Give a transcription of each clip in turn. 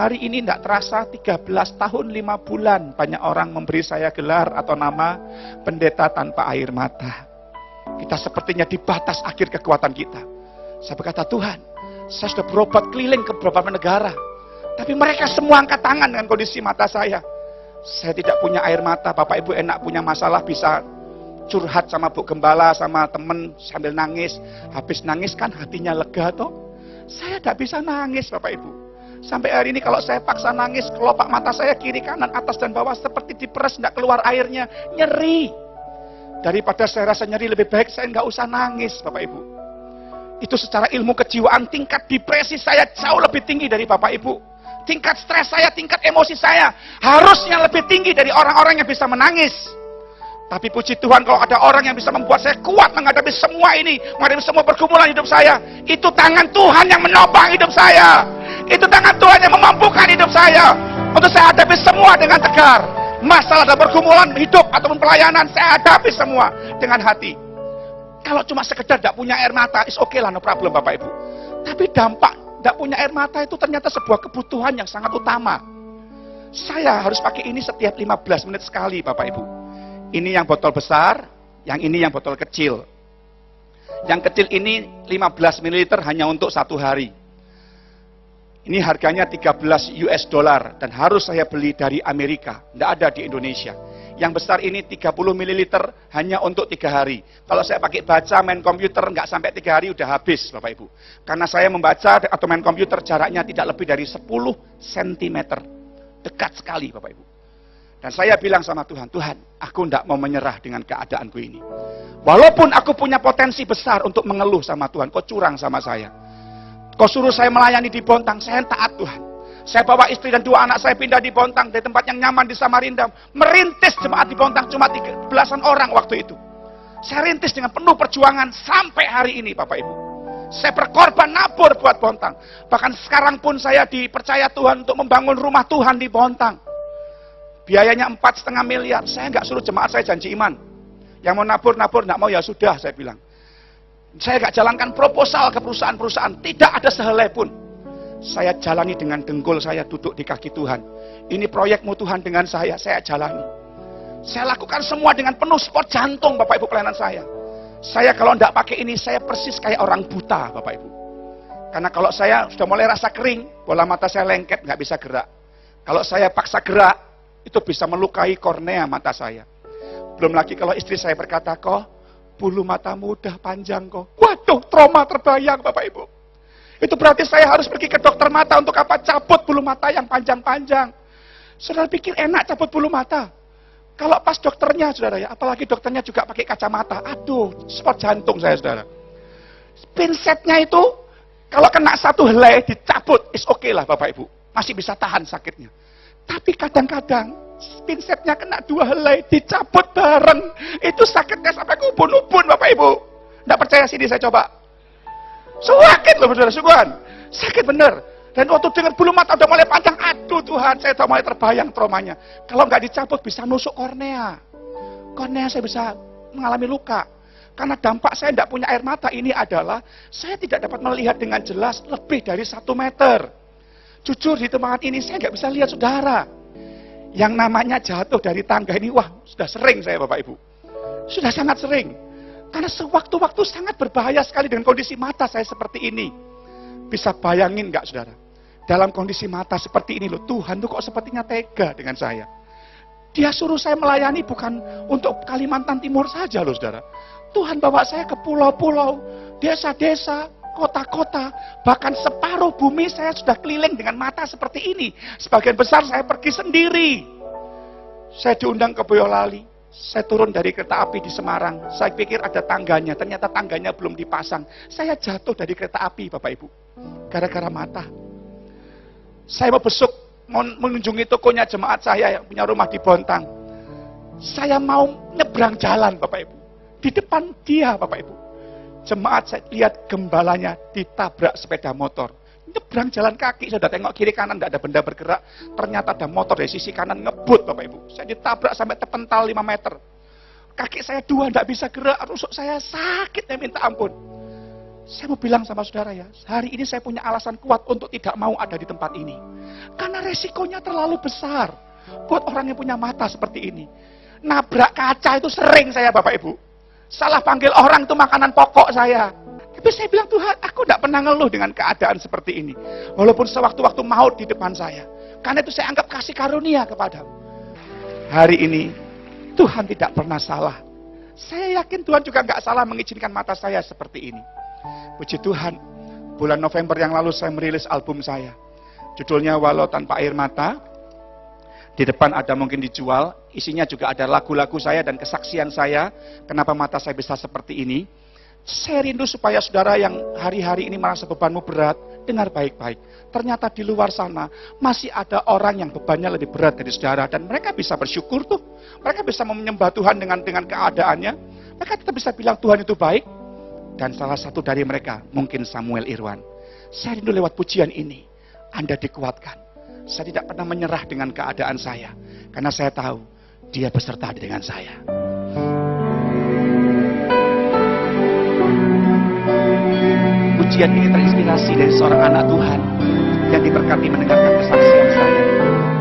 Hari ini tidak terasa 13 tahun 5 bulan banyak orang memberi saya gelar atau nama pendeta tanpa air mata. Kita sepertinya di batas akhir kekuatan kita. Saya berkata, Tuhan, saya sudah berobat keliling ke beberapa negara. Tapi mereka semua angkat tangan dengan kondisi mata saya. Saya tidak punya air mata. Bapak Ibu enak punya masalah bisa curhat sama Bu Gembala, sama temen sambil nangis. Habis nangis kan hatinya lega toh. Saya tidak bisa nangis Bapak Ibu. Sampai hari ini kalau saya paksa nangis, kelopak mata saya kiri kanan atas dan bawah seperti diperes, tidak keluar airnya, nyeri. Daripada saya rasa nyeri, lebih baik saya nggak usah nangis Bapak Ibu. Itu secara ilmu kejiwaan, tingkat depresi saya jauh lebih tinggi dari Bapak Ibu. Tingkat stres saya, tingkat emosi saya harusnya lebih tinggi dari orang-orang yang bisa menangis. Tapi puji Tuhan kalau ada orang yang bisa membuat saya kuat menghadapi semua ini, menghadapi semua pergumulan hidup saya. Itu tangan Tuhan yang menopang hidup saya. Itu tangan Tuhan yang memampukan hidup saya untuk saya hadapi semua dengan tegar. Masalah dan pergumulan hidup ataupun pelayanan saya hadapi semua dengan hati. Kalau cuma sekedar tidak punya air mata, is okay lah, no problem Bapak Ibu. Tapi dampak tidak punya air mata itu ternyata sebuah kebutuhan yang sangat utama. Saya harus pakai ini setiap 15 menit sekali Bapak Ibu. Ini yang botol besar, yang ini yang botol kecil. Yang kecil ini 15 ml hanya untuk 1 hari. Ini harganya 13 US dollar dan harus saya beli dari Amerika, tidak ada di Indonesia. Yang besar ini 30 ml hanya untuk 3 hari. Kalau saya pakai baca, main komputer, nggak sampai 3 hari udah habis Bapak Ibu. Karena saya membaca atau main komputer jaraknya tidak lebih dari 10 cm. Dekat sekali Bapak Ibu. Dan saya bilang sama Tuhan, Tuhan, aku tidak mau menyerah dengan keadaanku ini. Walaupun aku punya potensi besar untuk mengeluh sama Tuhan, kau curang sama saya. Kau suruh saya melayani di Bontang, saya taat Tuhan. Saya bawa istri dan 2 anak saya pindah di Bontang, dari tempat yang nyaman di Samarinda. Merintis jemaat di Bontang cuma 13 orang waktu itu. Saya rintis dengan penuh perjuangan sampai hari ini Bapak Ibu. Saya berkorban nabur buat Bontang. Bahkan sekarang pun saya dipercaya Tuhan untuk membangun rumah Tuhan di Bontang. Biayanya 4,5 miliar. Saya nggak suruh jemaat saya janji iman. Yang mau nabur, nggak mau ya sudah, saya bilang. Saya nggak jalankan proposal ke perusahaan-perusahaan. Tidak ada sehelai pun. Saya jalani dengan dengkul saya duduk di kaki Tuhan. Ini proyekmu Tuhan dengan saya jalani. Saya lakukan semua dengan penuh sport jantung Bapak Ibu pelayanan saya. Saya kalau tidak pakai ini, saya persis kayak orang buta Bapak Ibu. Karena kalau saya sudah mulai rasa kering, bola mata saya lengket, nggak bisa gerak. Kalau saya paksa gerak, itu bisa melukai kornea mata saya. Belum lagi kalau istri saya berkata, kok bulu matamu udah panjang kok. Waduh, trauma terbayang Bapak Ibu. Itu berarti saya harus pergi ke dokter mata untuk apa? Cabut bulu mata yang panjang-panjang. Saudara pikir enak cabut bulu mata? Kalau pas dokternya, saudara ya, apalagi dokternya juga pakai kacamata. Aduh, spot jantung saya, saudara. Pinsetnya itu, kalau kena 1 helai dicabut, is okay lah Bapak Ibu. Masih bisa tahan sakitnya. Tapi kadang-kadang pinsetnya kena 2 helai dicabut bareng. Itu sakitnya sampai ke ubun-ubun Bapak Ibu. Tidak percaya sini saya coba. Sakit loh saudara, sungguhan. Sakit bener. Dan waktu dengar bulu mata udah mulai panjang, aduh Tuhan, saya udah mulai terbayang traumanya. Kalau nggak dicabut bisa nusuk kornea. Kornea saya bisa mengalami luka. Karena dampak saya tidak punya air mata ini adalah saya tidak dapat melihat dengan jelas lebih dari 1 meter. Jujur di tempat ini saya nggak bisa lihat saudara. Yang namanya jatuh dari tangga ini, wah sudah sering saya Bapak Ibu. Sudah sangat sering. Karena sewaktu-waktu sangat berbahaya sekali dengan kondisi mata saya seperti ini. Bisa bayangin nggak saudara? Dalam kondisi mata seperti ini loh, Tuhan tuh kok sepertinya tega dengan saya. Dia suruh saya melayani bukan untuk Kalimantan Timur saja loh saudara. Tuhan bawa saya ke pulau-pulau, desa-desa, kota-kota, bahkan separuh bumi saya sudah keliling dengan mata seperti ini. Sebagian besar saya pergi sendiri. Saya diundang ke Boyolali, saya turun dari kereta api di Semarang. Saya pikir ada tangganya, ternyata tangganya belum dipasang. Saya jatuh dari kereta api Bapak Ibu, gara-gara mata. Saya mau besuk, mau mengunjungi tokonya jemaat saya yang punya rumah di Bontang. Saya mau nyebrang jalan Bapak Ibu. Di depan dia Bapak Ibu. Jemaat saya lihat gembalanya ditabrak sepeda motor. Nyebrang jalan kaki, saya sudah tengok kiri kanan tidak ada benda bergerak. Ternyata ada motor dari sisi kanan ngebut Bapak Ibu. Saya ditabrak sampai terpental 5 meter. Kaki saya 2 tidak bisa gerak, rusuk saya sakitnya minta ampun. Saya mau bilang sama saudara ya, hari ini saya punya alasan kuat untuk tidak mau ada di tempat ini. Karena resikonya terlalu besar buat orang yang punya mata seperti ini. Nabrak kaca itu sering saya Bapak Ibu. Salah panggil orang itu makanan pokok saya. Tapi saya bilang, Tuhan, aku tidak pernah ngeluh dengan keadaan seperti ini. Walaupun sewaktu-waktu maut di depan saya. Karena itu saya anggap kasih karunia kepadamu. Hari ini, Tuhan tidak pernah salah. Saya yakin Tuhan juga nggak salah mengizinkan mata saya seperti ini. Puji Tuhan, bulan November yang lalu saya merilis album saya. Judulnya Walau Tanpa Air Mata. Di depan ada mungkin dijual, isinya juga ada lagu-lagu saya dan kesaksian saya. Kenapa mata saya bisa seperti ini. Saya rindu supaya saudara yang hari-hari ini merasa bebanmu berat, dengar baik-baik. Ternyata di luar sana masih ada orang yang bebannya lebih berat dari saudara. Dan mereka bisa bersyukur tuh. Mereka bisa menyembah Tuhan dengan keadaannya. Mereka tetap bisa bilang Tuhan itu baik. Dan salah satu dari mereka mungkin Samuel Irwan. Saya rindu lewat pujian ini Anda dikuatkan. Saya tidak pernah menyerah dengan keadaan saya. Karena saya tahu Dia beserta dengan saya. Pujian ini terinspirasi dari seorang anak Tuhan yang diberkati mendengarkan kesaksian saya.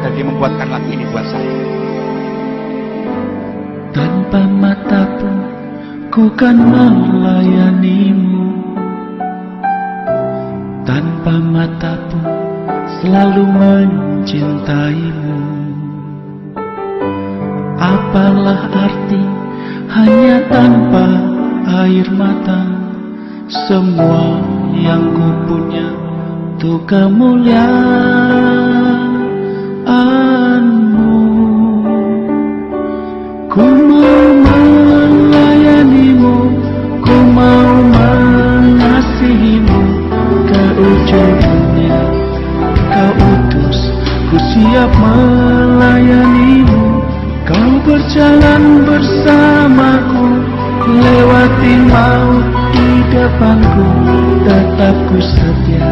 Dan dia membuatkan lagu ini buat saya. Tanpa mata pun ku kan melayanimu, tanpa mata pun selalu mencintaimu. Apalah arti hanya tanpa air mata, semua yang ku punya untuk kemuliaan-Mu. Ku mau melayanimu, ku mau mengasihimu ke ujung dunia. Kau utus, ku siap melayanimu. Kau berjalan bersamaku, lewati maut di depanku. Tetap ku setia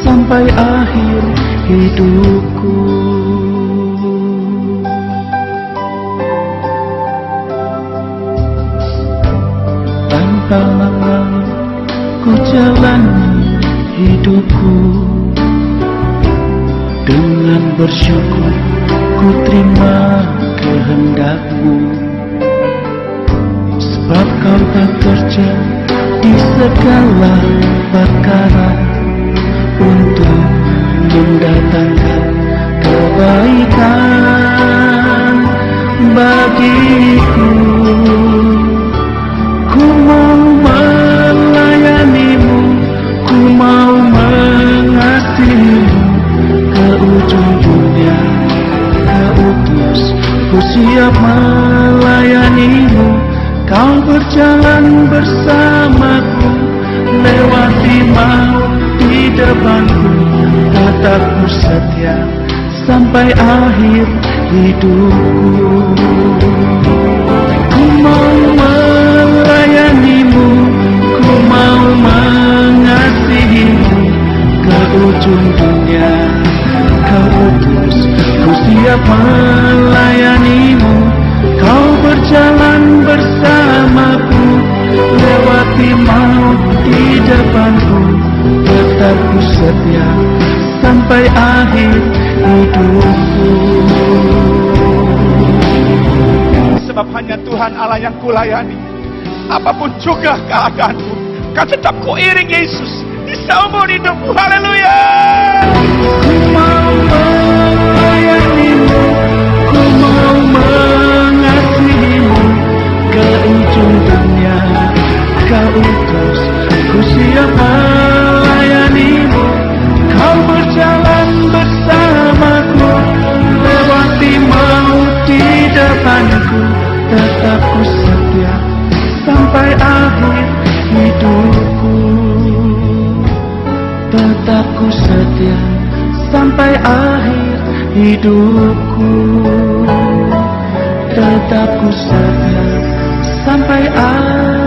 sampai akhir hidupku. Tanpa mengeluh ku jalani hidupku, dengan bersyukur ku terima kehendak-Mu. Sebab Kau bekerja di segala perkara untuk mendatangkan kebaikan bagiku. Ku mau melayanimu, ku mau mengasihimu ke ujung dunia. Kau utus, ku siap melayanimu. Kau berjalan bersamaku, lewati maut di depanku. Tetap ku setia sampai akhir hidupku. Ku mau melayanimu, ku mau mengasihimu ke ujung dunia. Kau utus, ku siap melayanimu. Kau berjalan bersamaku, lewati maut di depanku. Tetap ku setia sampai akhir hidupku. Sebab hanya Tuhan Allah yang kulayani. Apapun juga keadaanku, kan tetap ku iring Yesus di seumur hidupku. Haleluya. Ku mau melayanimu, ku mau mengasihimu ke ujung dunia. Kau utus, ku siap melayanimu. Kau berjalan bersamaku, lewati maut di depanku. Tetap ku setia sampai akhir hidupku. Tetap ku setia sampai akhir hidupku. Tetap ku setia sampai akhir